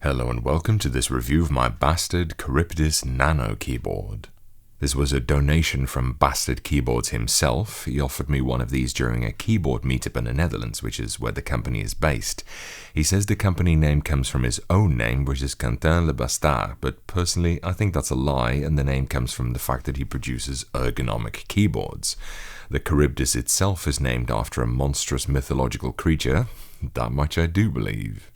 Hello and welcome to this review of my Bastard Charybdis Nano keyboard. This was a donation from Bastard Keyboards himself. He offered me one of these during a keyboard meetup in the Netherlands, which is where the company is based. He says the company name comes from his own name, which is Quentin le Bastard, but personally I think that's a lie, and the name comes from the fact that he produces ergonomic keyboards. The Charybdis itself is named after a monstrous mythological creature. That much I do believe.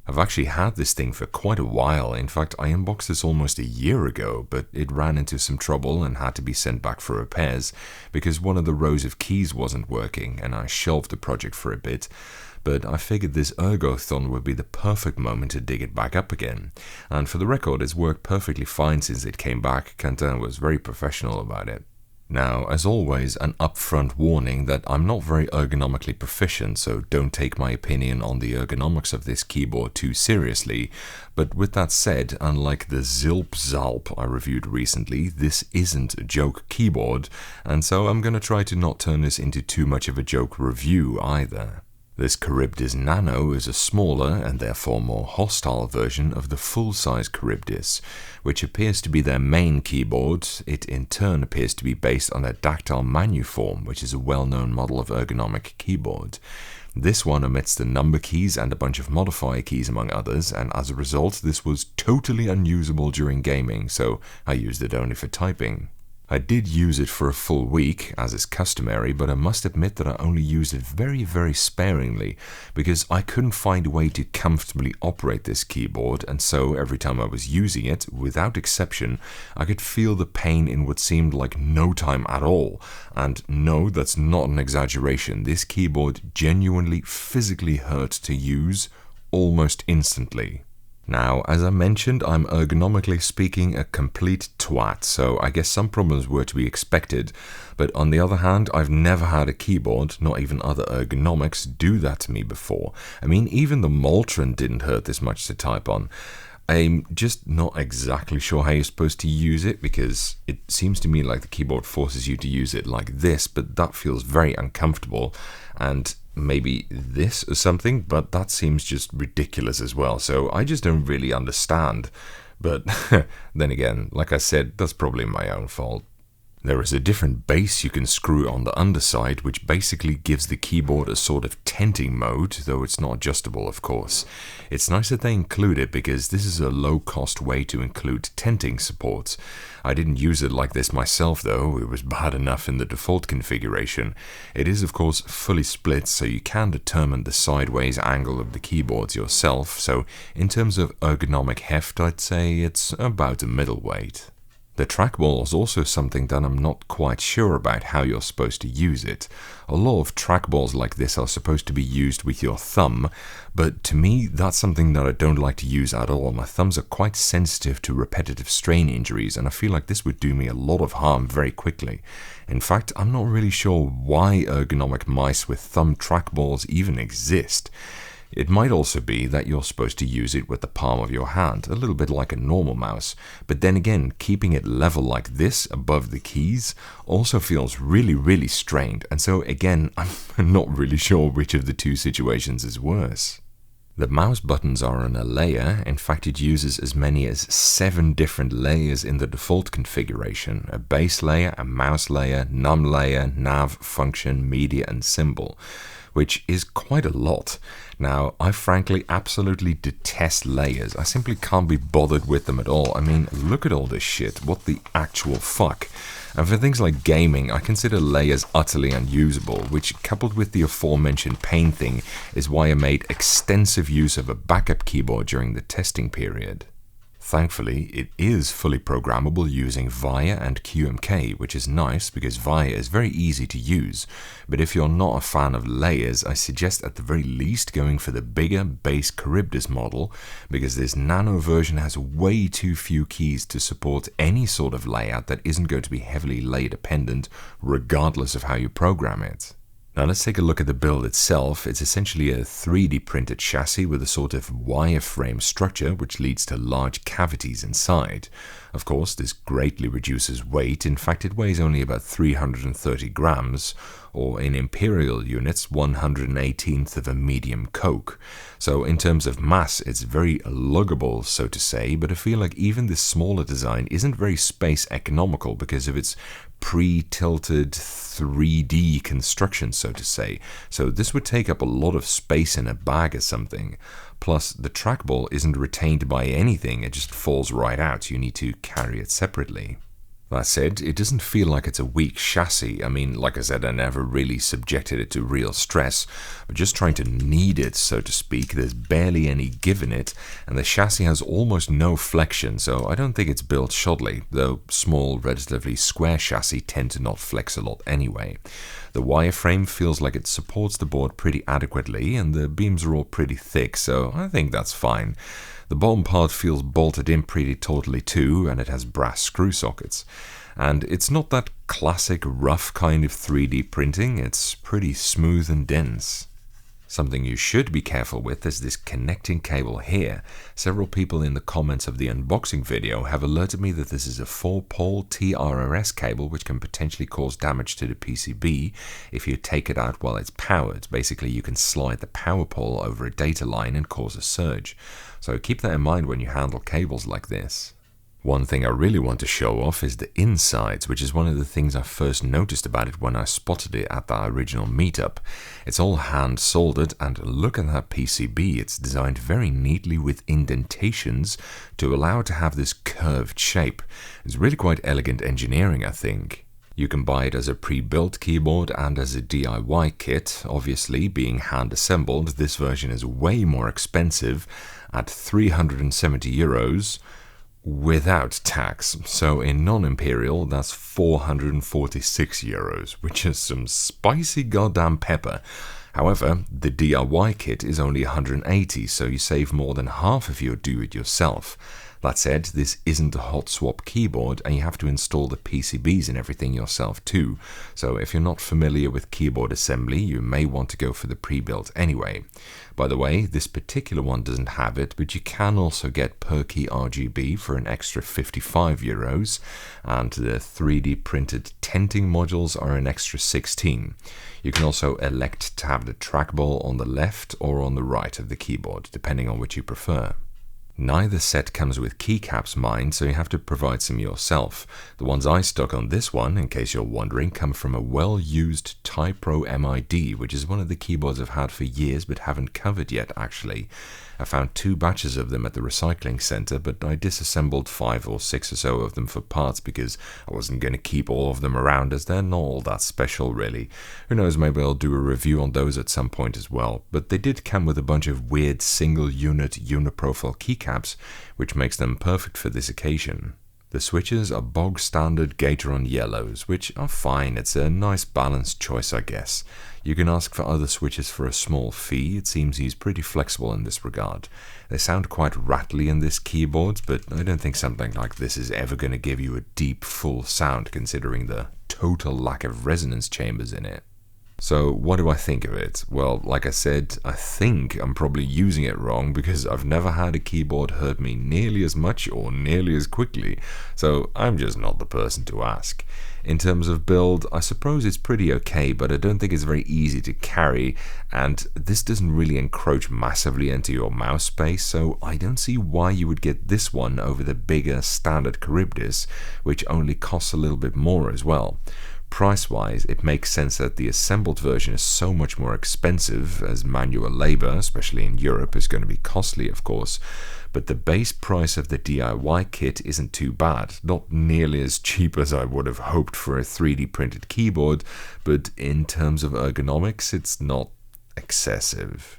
I've actually had this thing for quite a while. In fact, I unboxed this almost a year ago, but it ran into some trouble and had to be sent back for repairs because one of the rows of keys wasn't working, and I shelved the project for a bit. But I figured this Ergothon would be the perfect moment to dig it back up again. And for the record, it's worked perfectly fine since it came back. Quentin was very professional about it. Now, as always, an upfront warning that I'm not very ergonomically proficient, so don't take my opinion on the ergonomics of this keyboard too seriously. But with that said, unlike the Zalp I reviewed recently, this isn't a joke keyboard, and so I'm gonna try to not turn this into too much of a joke review either. This Charybdis Nano is a smaller and therefore more hostile version of the full-size Charybdis, which appears to be their main keyboard. It in turn appears to be based on a dactyl manuform, which is a well-known model of ergonomic keyboard. This one omits the number keys and a bunch of modifier keys among others, and as a result this was totally unusable during gaming, so I used it only for typing. I did use it for a full week, as is customary, but I must admit that I only used it very sparingly, because I couldn't find a way to comfortably operate this keyboard, and so every time I was using it, without exception, I could feel the pain in what seemed like no time at all. And no, that's not an exaggeration, this keyboard genuinely physically hurt to use almost instantly. Now, as I mentioned, I'm ergonomically speaking a complete twat, so I guess some problems were to be expected, but on the other hand, I've never had a keyboard, not even other ergonomics, do that to me before. I mean, even the Moltron didn't hurt this much to type on. I'm just not exactly sure how you're supposed to use it, because it seems to me like the keyboard forces you to use it like this, but that feels very uncomfortable, and maybe this or something, but that seems just ridiculous as well, so I just don't really understand. But then again, like I said, that's probably my own fault. There is a different base you can screw on the underside, which basically gives the keyboard a sort of tenting mode, though it's not adjustable, of course. It's nice that they include it, because this is a low-cost way to include tenting support. I didn't use it like this myself, though. It was bad enough in the default configuration. It is, of course, fully split, so you can determine the sideways angle of the keyboards yourself, so in terms of ergonomic heft, I'd say it's about a middleweight. The trackball is also something that I'm not quite sure about how you're supposed to use it. A lot of trackballs like this are supposed to be used with your thumb, but to me that's something that I don't like to use at all. My thumbs are quite sensitive to repetitive strain injuries, and I feel like this would do me a lot of harm very quickly. In fact, I'm not really sure why ergonomic mice with thumb trackballs even exist. It might also be that you're supposed to use it with the palm of your hand, a little bit like a normal mouse, but then again, keeping it level like this above the keys also feels really strained, and so again, I'm not really sure which of the two situations is worse. The mouse buttons are on a layer. In fact, it uses as many as 7 different layers in the default configuration: a base layer, a mouse layer, num layer, nav, function, media, and symbol, which is quite a lot. Now, I frankly absolutely detest layers. I simply can't be bothered with them at all. I mean, look at all this shit. What the actual fuck? And for things like gaming, I consider layers utterly unusable, which, coupled with the aforementioned pain thing, is why I made extensive use of a backup keyboard during the testing period. Thankfully, it is fully programmable using VIA and QMK, which is nice because VIA is very easy to use, but if you're not a fan of layers, I suggest at the very least going for the bigger base Charybdis model, because this Nano version has way too few keys to support any sort of layout that isn't going to be heavily layer dependent, regardless of how you program it. Now let's take a look at the build itself. It's essentially a 3D printed chassis with a sort of wireframe structure which leads to large cavities inside. Of course, this greatly reduces weight. In fact, it weighs only about 330 grams, or in imperial units, 1/118th of a medium Coke. So in terms of mass, it's very luggable, so to say, but I feel like even this smaller design isn't very space economical because of its pre-tilted 3D construction, so to say. So this would take up a lot of space in a bag or something. Plus, the trackball isn't retained by anything, it just falls right out. You need to carry it separately. That said, it doesn't feel like it's a weak chassis. I mean, like I said, I never really subjected it to real stress, but just trying to knead it, so to speak, there's barely any give in it, and the chassis has almost no flexion, so I don't think it's built shoddily, though small, relatively square chassis tend to not flex a lot anyway. The wireframe feels like it supports the board pretty adequately, and the beams are all pretty thick, so I think that's fine. The bottom part feels bolted in pretty tautly too, and it has brass screw sockets. And it's not that classic rough kind of 3D printing, it's pretty smooth and dense. Something you should be careful with is this connecting cable here. Several people in the comments of the unboxing video have alerted me that this is a 4-pole TRRS cable which can potentially cause damage to the PCB if you take it out while it's powered. Basically, you can slide the power pole over a data line and cause a surge. So keep that in mind when you handle cables like this. One thing I really want to show off is the insides, which is one of the things I first noticed about it when I spotted it at the original meetup. It's all hand soldered, and look at that PCB, it's designed very neatly with indentations to allow it to have this curved shape. It's really quite elegant engineering, I think. You can buy it as a pre-built keyboard and as a DIY kit. Obviously, being hand-assembled, this version is way more expensive at €370 without tax. So in non-imperial, that's €446, which is some spicy goddamn pepper. However, the DIY kit is only $180, so you save more than half if you do it yourself. That said, this isn't a hot swap keyboard, and you have to install the PCBs and everything yourself too. So if you're not familiar with keyboard assembly, you may want to go for the pre-built anyway. By the way, this particular one doesn't have it, but you can also get per key RGB for an extra €55, and the 3D printed tenting modules are an extra 16. You can also elect to have the trackball on the left or on the right of the keyboard, depending on which you prefer. Neither set comes with keycaps, mind, so you have to provide some yourself. The ones I stuck on this one, in case you're wondering, come from a well-used Typro MID, which is one of the keyboards I've had for years but haven't covered yet, actually. I found 2 batches of them at the recycling center, but I disassembled 5 or 6 or so of them for parts because I wasn't going to keep all of them around, as they're not all that special really. Who knows, maybe I'll do a review on those at some point as well. But they did come with a bunch of weird single unit uniprofile keycaps, which makes them perfect for this occasion. The switches are bog standard Gateron yellows, which are fine. It's a nice balanced choice, I guess. You can ask for other switches for a small fee. It seems he's pretty flexible in this regard. They sound quite rattly in this keyboard, but I don't think something like this is ever going to give you a deep, full sound considering the total lack of resonance chambers in it. So what do I think of it? Well, like I said, I think I'm probably using it wrong because I've never had a keyboard hurt me nearly as much or nearly as quickly, so I'm just not the person to ask. In terms of build, I suppose it's pretty okay, but I don't think it's very easy to carry, and this doesn't really encroach massively into your mouse space, so I don't see why you would get this one over the bigger standard Charybdis, which only costs a little bit more as well. Price-wise, it makes sense that the assembled version is so much more expensive, as manual labor, especially in Europe, is going to be costly, of course, but the base price of the DIY kit isn't too bad. Not nearly as cheap as I would have hoped for a 3D printed keyboard, but in terms of ergonomics, it's not excessive.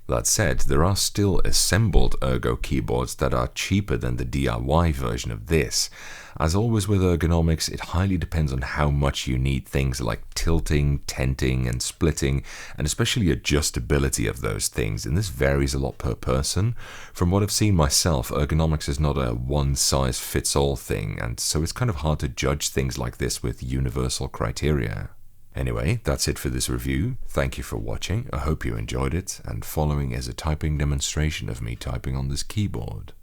That said, there are still assembled ergo keyboards that are cheaper than the DIY version of this. As always with ergonomics, it highly depends on how much you need things like tilting, tenting, and splitting, and especially adjustability of those things, and this varies a lot per person. From what I've seen myself, ergonomics is not a one-size-fits-all thing, and so it's kind of hard to judge things like this with universal criteria. Anyway, that's it for this review. Thank you for watching, I hope you enjoyed it, and following is a typing demonstration of me typing on this keyboard.